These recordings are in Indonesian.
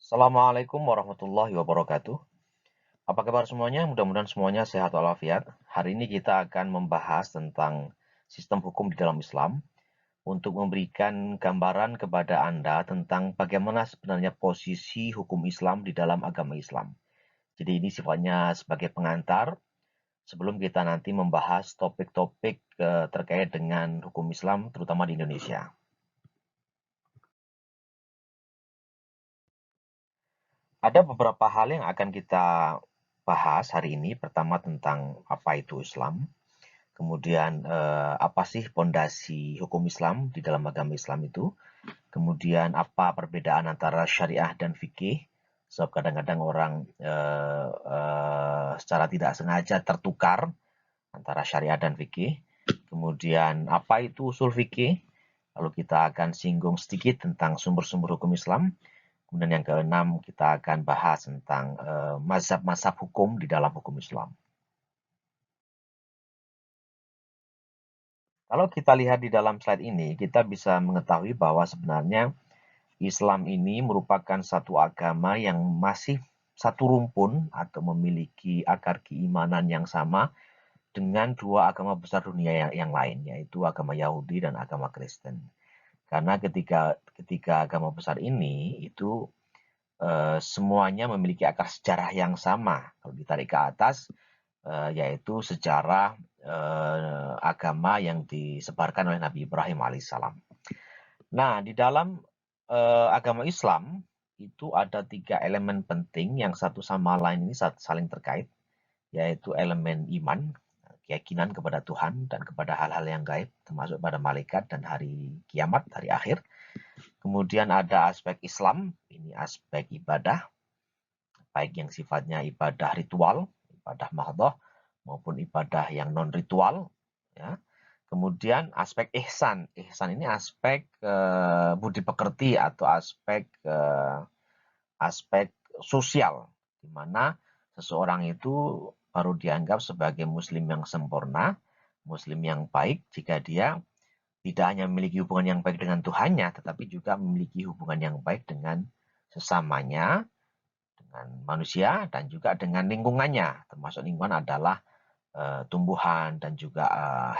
Assalamualaikum warahmatullahi wabarakatuh. Apa kabar semuanya? Mudah-mudahan semuanya sehat walafiat. Hari ini kita akan membahas tentang sistem hukum di dalam Islam untuk memberikan gambaran kepada Anda tentang bagaimana sebenarnya posisi hukum Islam di dalam agama Islam. Jadi ini sifatnya sebagai pengantar sebelum kita nanti membahas topik-topik terkait dengan hukum Islam terutama di Indonesia. Ada beberapa hal yang akan kita bahas hari ini. Pertama tentang apa itu Islam, kemudian apa sih pondasi hukum Islam di dalam agama Islam itu, kemudian apa perbedaan antara syariah dan fikih, sebab kadang-kadang orang secara tidak sengaja tertukar antara syariah dan fikih, kemudian apa itu usul fikih, lalu kita akan singgung sedikit tentang sumber-sumber hukum Islam. Kemudian yang keenam kita akan bahas tentang mazhab-mazhab hukum di dalam hukum Islam. Kalau kita lihat di dalam slide ini, kita bisa mengetahui bahwa sebenarnya Islam ini merupakan satu agama yang masih satu rumpun atau memiliki akar keimanan yang sama dengan dua agama besar dunia yang lain, yaitu agama Yahudi dan agama Kristen. Karena ketika agama besar ini itu semuanya memiliki akar sejarah yang sama. Kalau ditarik ke atas, yaitu sejarah agama yang disebarkan oleh Nabi Ibrahim alaihissalam. Nah, di dalam agama Islam itu ada 3 elemen penting yang satu sama lain ini saling terkait, yaitu elemen iman, keyakinan kepada Tuhan dan kepada hal-hal yang gaib, termasuk pada malaikat dan hari kiamat, hari akhir. Kemudian ada aspek Islam, ini aspek ibadah, baik yang sifatnya ibadah ritual, ibadah mahdhah, maupun ibadah yang non-ritual. Ya. Kemudian aspek ihsan. Ihsan ini aspek budi pekerti atau aspek sosial, di mana seseorang itu baru dianggap sebagai muslim yang sempurna, muslim yang baik jika dia tidak hanya memiliki hubungan yang baik dengan Tuhannya, tetapi juga memiliki hubungan yang baik dengan sesamanya, dengan manusia dan juga dengan lingkungannya, termasuk lingkungan adalah tumbuhan dan juga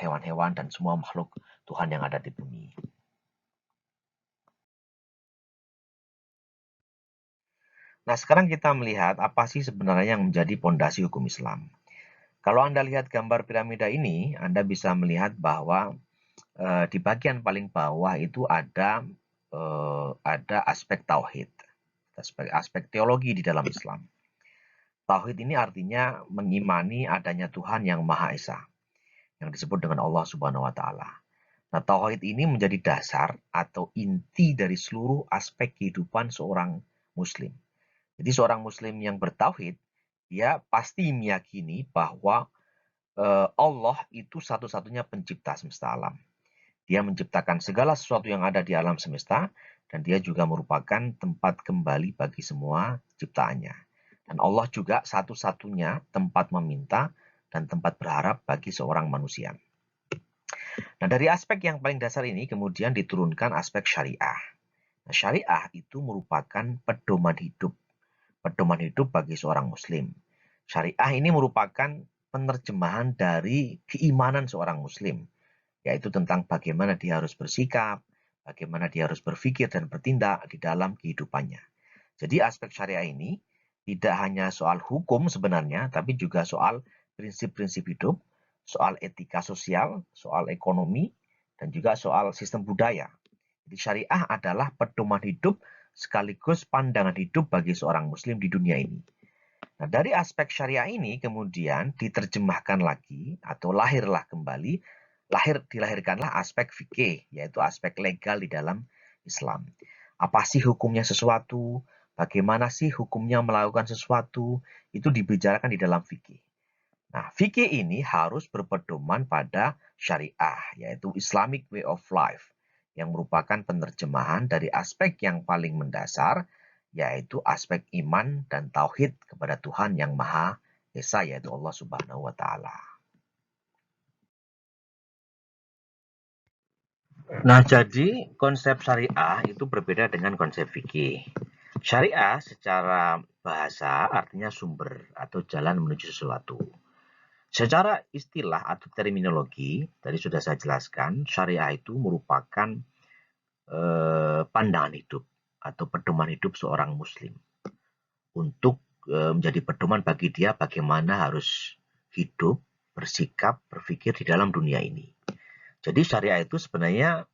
hewan-hewan dan semua makhluk Tuhan yang ada di bumi. Nah, sekarang kita melihat apa sih sebenarnya yang menjadi pondasi hukum Islam. Kalau Anda lihat gambar piramida ini, Anda bisa melihat bahwa di bagian paling bawah itu ada aspek tauhid, aspek teologi di dalam Islam. Tauhid ini artinya mengimani adanya Tuhan yang Maha Esa, yang disebut dengan Allah Subhanahu wa Ta'ala. Nah, tauhid ini menjadi dasar atau inti dari seluruh aspek kehidupan seorang Muslim. Jadi, seorang Muslim yang bertauhid, dia pasti meyakini bahwa Allah itu satu-satunya pencipta semesta alam. Dia menciptakan segala sesuatu yang ada di alam semesta, dan dia juga merupakan tempat kembali bagi semua ciptaannya. Dan Allah juga satu-satunya tempat meminta dan tempat berharap bagi seorang manusia. Nah, dari aspek yang paling dasar ini kemudian diturunkan aspek syariah. Nah, syariah itu merupakan pedoman hidup bagi seorang muslim. Syariah ini merupakan penerjemahan dari keimanan seorang muslim, yaitu tentang bagaimana dia harus bersikap, bagaimana dia harus berpikir dan bertindak di dalam kehidupannya. Jadi aspek syariah ini tidak hanya soal hukum sebenarnya, tapi juga soal prinsip-prinsip hidup, soal etika sosial, soal ekonomi, dan juga soal sistem budaya. Jadi syariah adalah pedoman hidup sekaligus pandangan hidup bagi seorang muslim di dunia ini. Nah, dari aspek syariah ini kemudian diterjemahkan lagi atau dilahirkanlah aspek fikih, yaitu aspek legal di dalam Islam. Apa sih hukumnya sesuatu? Bagaimana sih hukumnya melakukan sesuatu? Itu dibicarakan di dalam fikih. Nah, fikih ini harus berpedoman pada syariah, yaitu Islamic way of life, yang merupakan penerjemahan dari aspek yang paling mendasar, yaitu aspek iman dan tauhid kepada Tuhan yang Maha Esa, yaitu Allah Subhanahu wa Ta'ala. Nah, jadi konsep syariah itu berbeda dengan konsep fikih. Syariah secara bahasa artinya sumber atau jalan menuju sesuatu. Secara istilah atau terminologi, tadi sudah saya jelaskan, syariah itu merupakan pandangan hidup atau pedoman hidup seorang muslim untuk menjadi pedoman bagi dia bagaimana harus hidup, bersikap, berpikir di dalam dunia ini. Jadi syariah itu sebenarnya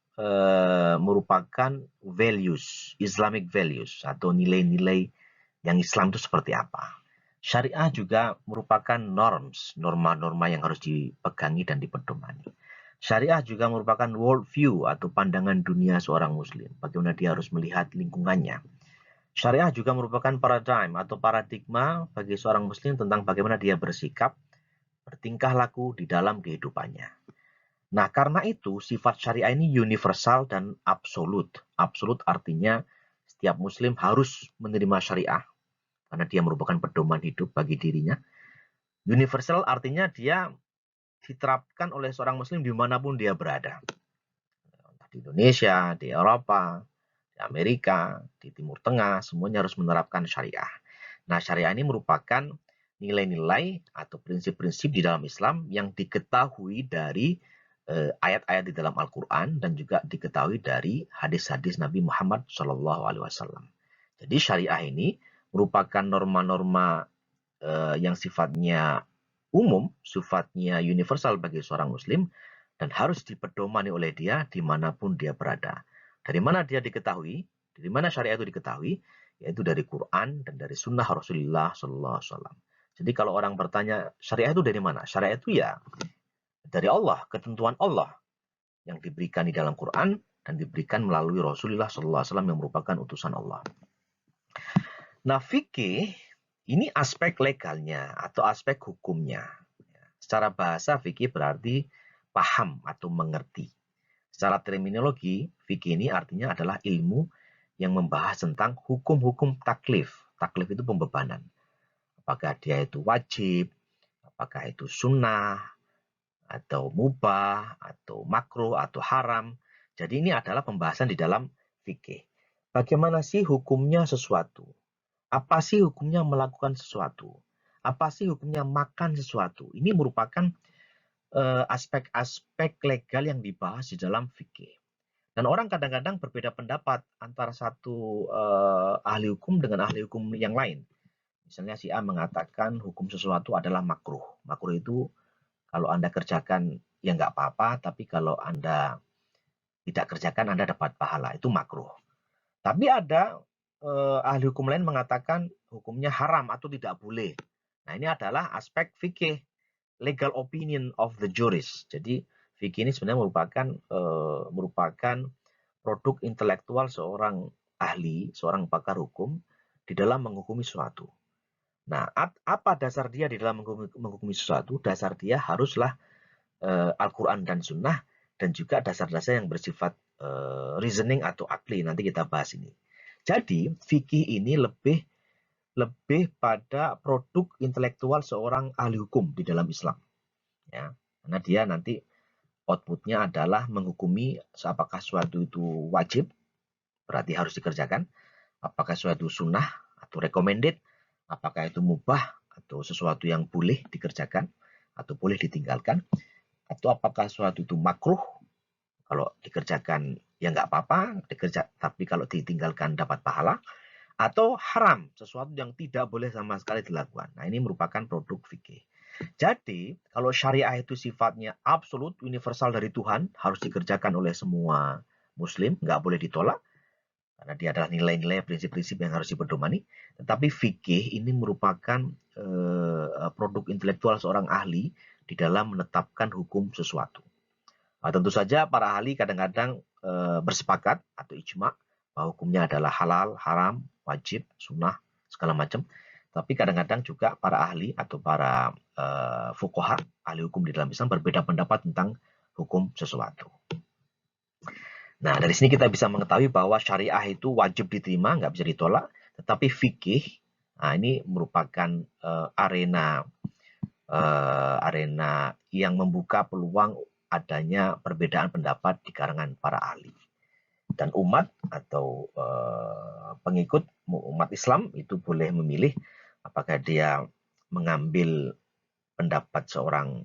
merupakan values, Islamic values atau nilai-nilai yang Islam itu seperti apa. Syariah juga merupakan norms, norma-norma yang harus dipegangi dan dipedomani. Syariah juga merupakan world view atau pandangan dunia seorang muslim, bagaimana dia harus melihat lingkungannya. Syariah juga merupakan paradigm atau paradigma bagi seorang muslim tentang bagaimana dia bersikap, bertingkah laku di dalam kehidupannya. Nah, karena itu sifat syariah ini universal dan absolut. Absolut artinya setiap muslim harus menerima syariah karena dia merupakan pedoman hidup bagi dirinya. Universal artinya dia diterapkan oleh seorang muslim dimanapun dia berada. Di Indonesia, di Eropa, di Amerika, di Timur Tengah, semuanya harus menerapkan syariah. Nah, syariah ini merupakan nilai-nilai atau prinsip-prinsip di dalam Islam yang diketahui dari ayat-ayat di dalam Al-Quran dan juga diketahui dari hadis-hadis Nabi Muhammad SAW. Jadi syariah ini merupakan norma-norma yang sifatnya umum, sifatnya universal bagi seorang muslim dan harus dipedomani oleh dia dimanapun dia berada. Dari mana dia diketahui? Dari mana syariah itu diketahui? Yaitu dari Quran dan dari sunnah Rasulullah SAW. Jadi kalau orang bertanya syariah itu dari mana? Syariah itu ya dari Allah, ketentuan Allah yang diberikan di dalam Quran dan diberikan melalui Rasulullah SAW yang merupakan utusan Allah. Nah, fikih ini aspek legalnya atau aspek hukumnya. Secara bahasa fikih berarti paham atau mengerti. Secara terminologi, fikih ini artinya adalah ilmu yang membahas tentang hukum-hukum taklif. Taklif itu pembebanan. Apakah dia itu wajib, apakah itu sunnah, atau mubah, atau makruh, atau haram. Jadi ini adalah pembahasan di dalam fikih. Bagaimana sih hukumnya sesuatu? Apa sih hukumnya melakukan sesuatu? Apa sih hukumnya makan sesuatu? Ini merupakan aspek-aspek legal yang dibahas di dalam fikih. Dan orang kadang-kadang berbeda pendapat antara satu ahli hukum dengan ahli hukum yang lain. Misalnya si A mengatakan hukum sesuatu adalah makruh. Makruh itu kalau Anda kerjakan ya nggak apa-apa, tapi kalau Anda tidak kerjakan Anda dapat pahala. Itu makruh. Tapi ada ahli hukum lain mengatakan hukumnya haram atau tidak boleh. Nah, ini adalah aspek fikih, legal opinion of the jurist. Jadi fikih ini sebenarnya merupakan produk intelektual seorang ahli, seorang pakar hukum di dalam menghukumi sesuatu. Nah, apa dasar dia di dalam menghukumi sesuatu? Dasar dia haruslah Al-Quran dan Sunnah dan juga dasar-dasar yang bersifat reasoning atau akli. Nanti kita bahas ini. Jadi, fikih ini lebih pada produk intelektual seorang ahli hukum di dalam Islam. Ya, karena dia nanti outputnya adalah menghukumi apakah suatu itu wajib, berarti harus dikerjakan, apakah suatu sunnah atau recommended, apakah itu mubah atau sesuatu yang boleh dikerjakan atau boleh ditinggalkan, atau apakah suatu itu makruh, kalau dikerjakan ya nggak apa-apa, tapi kalau ditinggalkan dapat pahala, atau haram, sesuatu yang tidak boleh sama sekali dilakukan. Nah, ini merupakan produk fikih. Jadi, kalau syariah itu sifatnya absolut, universal dari Tuhan, harus dikerjakan oleh semua muslim, nggak boleh ditolak, karena dia adalah nilai-nilai, prinsip-prinsip yang harus dipedomani. Tetapi fikih ini merupakan produk intelektual seorang ahli di dalam menetapkan hukum sesuatu. Nah, tentu saja para ahli kadang-kadang bersepakat atau ijma bahwa hukumnya adalah halal, haram, wajib, sunnah, segala macam. Tapi kadang-kadang juga para ahli atau para fuqaha, ahli hukum di dalam Islam berbeda pendapat tentang hukum sesuatu. Nah, dari sini kita bisa mengetahui bahwa syariah itu wajib diterima, nggak bisa ditolak. Tetapi fikih, nah ini merupakan arena yang membuka peluang adanya perbedaan pendapat di kalangan para ahli. Dan umat atau pengikut umat Islam itu boleh memilih apakah dia mengambil pendapat seorang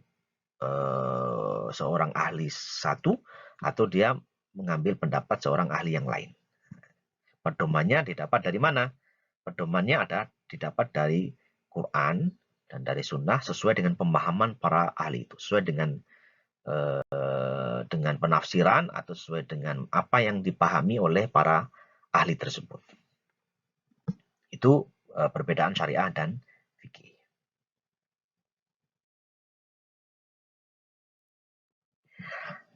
ahli satu atau dia mengambil pendapat seorang ahli yang lain. Pedomannya didapat dari mana? Pedomannya didapat dari Quran dan dari Sunnah sesuai dengan pemahaman para ahli itu, sesuai dengan penafsiran atau sesuai dengan apa yang dipahami oleh para ahli tersebut. Itu perbedaan syariah dan fikih.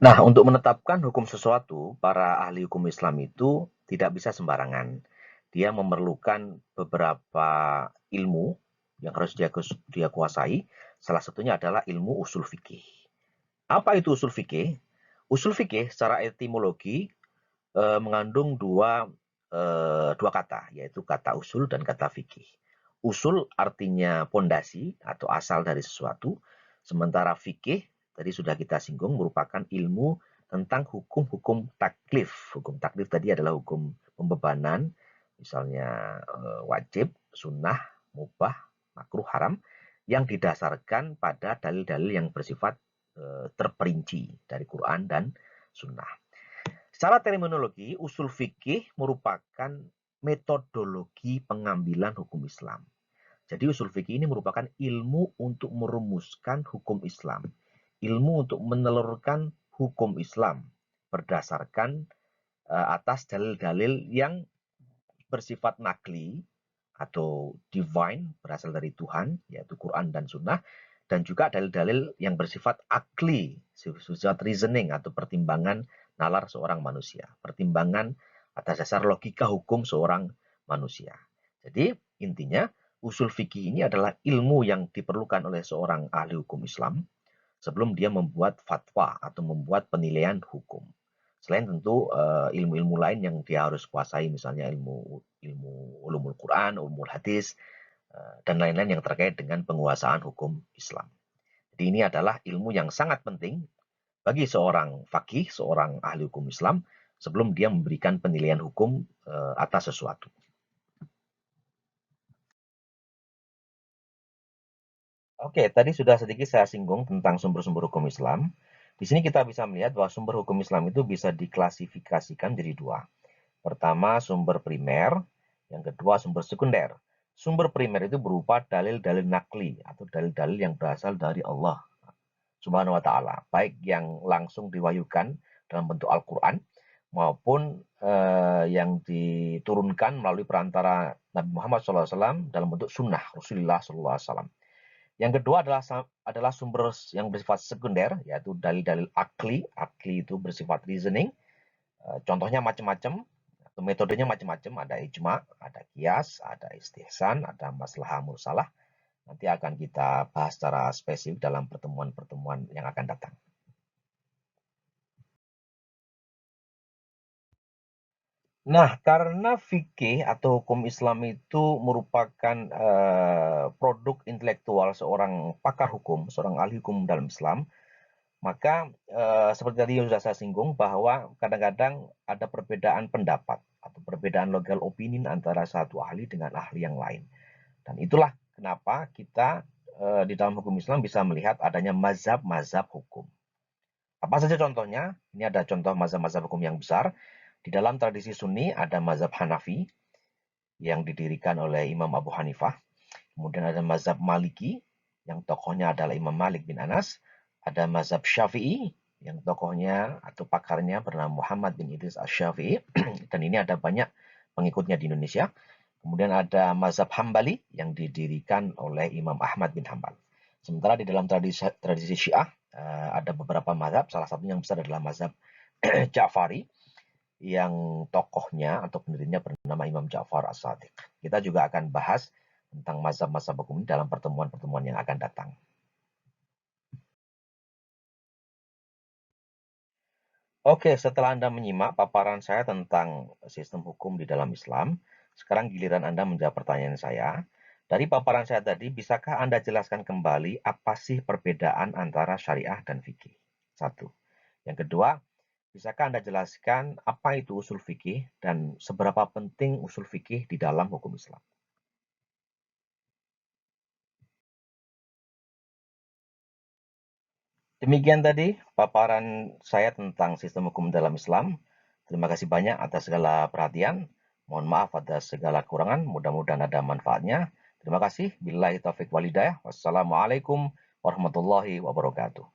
Nah, untuk menetapkan hukum sesuatu, para ahli hukum Islam itu tidak bisa sembarangan. Dia memerlukan beberapa ilmu yang harus dia kuasai. Salah satunya adalah ilmu usul fikih. Apa itu usul fikih? Usul fikih secara etimologi mengandung dua kata, yaitu kata usul dan kata fikih. Usul artinya pondasi atau asal dari sesuatu, sementara fikih tadi sudah kita singgung merupakan ilmu tentang hukum-hukum taklif. Hukum taklif tadi adalah hukum pembebanan, misalnya wajib, sunnah, mubah, makruh, haram, yang didasarkan pada dalil-dalil yang bersifat terperinci dari Quran dan sunnah. Secara terminologi, usul fikih merupakan metodologi pengambilan hukum Islam. Jadi usul fikih ini merupakan ilmu untuk merumuskan hukum Islam. Ilmu untuk menelurkan hukum Islam berdasarkan atas dalil-dalil yang bersifat nakli atau divine, berasal dari Tuhan, yaitu Quran dan Sunnah, dan juga dalil-dalil yang bersifat akli, bersifat reasoning atau pertimbangan nalar seorang manusia, pertimbangan atas dasar logika hukum seorang manusia. Jadi intinya usul fikih ini adalah ilmu yang diperlukan oleh seorang ahli hukum Islam sebelum dia membuat fatwa atau membuat penilaian hukum. Selain tentu ilmu-ilmu lain yang dia harus kuasai, misalnya ilmu ulumul Quran, ulumul hadis, dan lain-lain yang terkait dengan penguasaan hukum Islam. Jadi ini adalah ilmu yang sangat penting bagi seorang fakih, seorang ahli hukum Islam, sebelum dia memberikan penilaian hukum atas sesuatu. Oke, tadi sudah sedikit saya singgung tentang sumber-sumber hukum Islam. Di sini kita bisa melihat bahwa sumber hukum Islam itu bisa diklasifikasikan jadi dua. Pertama, sumber primer, yang kedua, sumber sekunder. Sumber primer itu berupa dalil-dalil nakli atau dalil-dalil yang berasal dari Allah Subhanahu wa taala, baik yang langsung diwahyukan dalam bentuk Al-Qur'an maupun yang diturunkan melalui perantara Nabi Muhammad SAW dalam bentuk sunnah Rasulullah SAW. Yang kedua adalah sumber yang bersifat sekunder, yaitu dalil-dalil akli. Akli itu bersifat reasoning. Contohnya macam-macam, atau metodenya macam-macam. Ada ijma, ada qiyas, ada istihsan, ada maslahah mursalah. Nanti akan kita bahas secara spesifik dalam pertemuan-pertemuan yang akan datang. Nah, karena fikih atau hukum Islam itu merupakan produk intelektual seorang pakar hukum, seorang ahli hukum dalam Islam, maka seperti tadi yang sudah saya singgung bahwa kadang-kadang ada perbedaan pendapat atau perbedaan legal opinion antara satu ahli dengan ahli yang lain. Dan itulah kenapa kita di dalam hukum Islam bisa melihat adanya mazhab-mazhab hukum. Apa saja contohnya? Ini ada contoh mazhab-mazhab hukum yang besar. Di dalam tradisi Sunni ada mazhab Hanafi yang didirikan oleh Imam Abu Hanifah. Kemudian ada mazhab Maliki yang tokohnya adalah Imam Malik bin Anas. Ada mazhab Syafi'i yang tokohnya atau pakarnya bernama Muhammad bin Idris Asy-Syafi'i. Dan ini ada banyak pengikutnya di Indonesia. Kemudian ada mazhab Hambali yang didirikan oleh Imam Ahmad bin Hambal. Sementara di dalam tradisi Syiah ada beberapa mazhab, salah satunya yang besar adalah mazhab Ja'fari yang tokohnya atau pendirinya bernama Imam Ja'far As-Sadiq. Kita juga akan bahas tentang mazhab-mazhab hukum ini dalam pertemuan-pertemuan yang akan datang. Oke, setelah Anda menyimak paparan saya tentang sistem hukum di dalam Islam, sekarang giliran Anda menjawab pertanyaan saya. Dari paparan saya tadi, bisakah Anda jelaskan kembali apa sih perbedaan antara syariah dan fikih? Satu. Yang kedua, Bisakah Anda jelaskan apa itu usul fikih dan seberapa penting usul fikih di dalam hukum Islam? Demikian tadi paparan saya tentang sistem hukum dalam Islam. Terima kasih banyak atas segala perhatian. Mohon maaf atas segala kekurangan. Mudah-mudahan ada manfaatnya. Terima kasih. Billahi taufiq walhidayah. Wassalamualaikum warahmatullahi wabarakatuh.